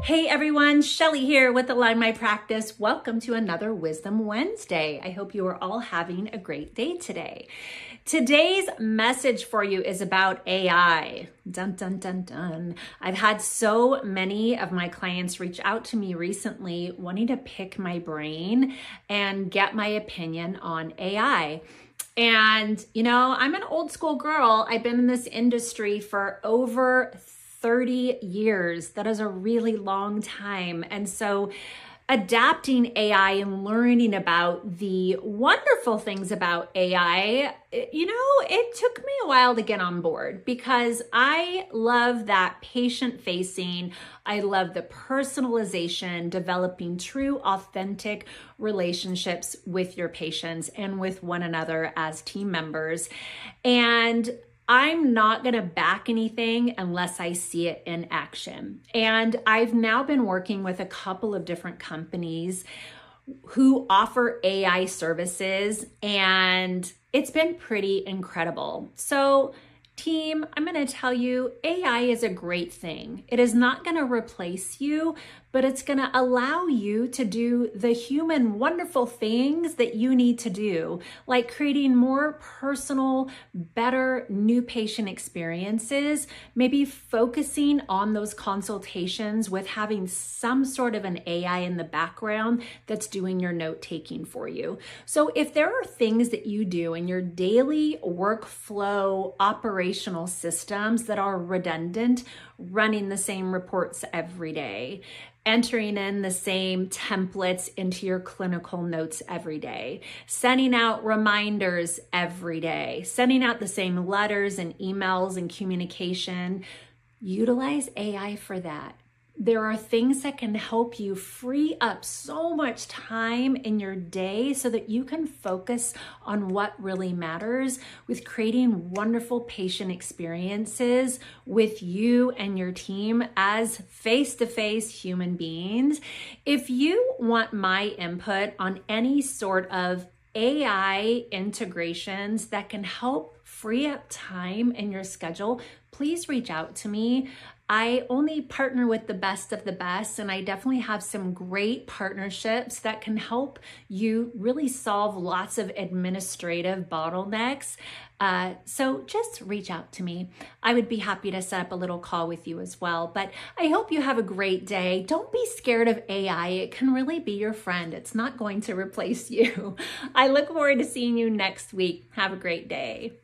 Hey everyone, Shelly here with Align My Practice. Welcome to another Wisdom Wednesday. I hope you are all having a great day today. Today's message for you is about AI. Dun, dun, dun, dun. I've had so many of my clients reach out to me recently wanting to pick my brain and get my opinion on AI. And, I'm an old school girl. I've been in this industry for over 30 years. That is a really long time. And so adapting AI and learning about the wonderful things about AI, it took me a while to get on board because I love that patient facing. I love the personalization, developing true, authentic relationships with your patients and with one another as team members. And I'm not going to back anything unless I see it in action. And I've now been working with a couple of different companies who offer AI services, and it's been pretty incredible. So, team, I'm going to tell you, AI is a great thing. It is not going to replace you, but it's going to allow you to do the human wonderful things that you need to do, like creating more personal, better new patient experiences, maybe focusing on those consultations with having some sort of an AI in the background that's doing your note taking for you. So if there are things that you do in your daily workflow operational systems that are redundant, running the same reports every day, entering in the same templates into your clinical notes every day, sending out reminders every day, sending out the same letters and emails and communication, utilize AI for that. There are things that can help you free up so much time in your day so that you can focus on what really matters with creating wonderful patient experiences with you and your team as face-to-face human beings. If you want my input on any sort of AI integrations that can help free up time in your schedule, please reach out to me. I only partner with the best of the best, and I definitely have some great partnerships that can help you really solve lots of administrative bottlenecks. So just reach out to me. I would be happy to set up a little call with you as well. But I hope you have a great day. Don't be scared of AI. It can really be your friend. It's not going to replace you. I look forward to seeing you next week. Have a great day.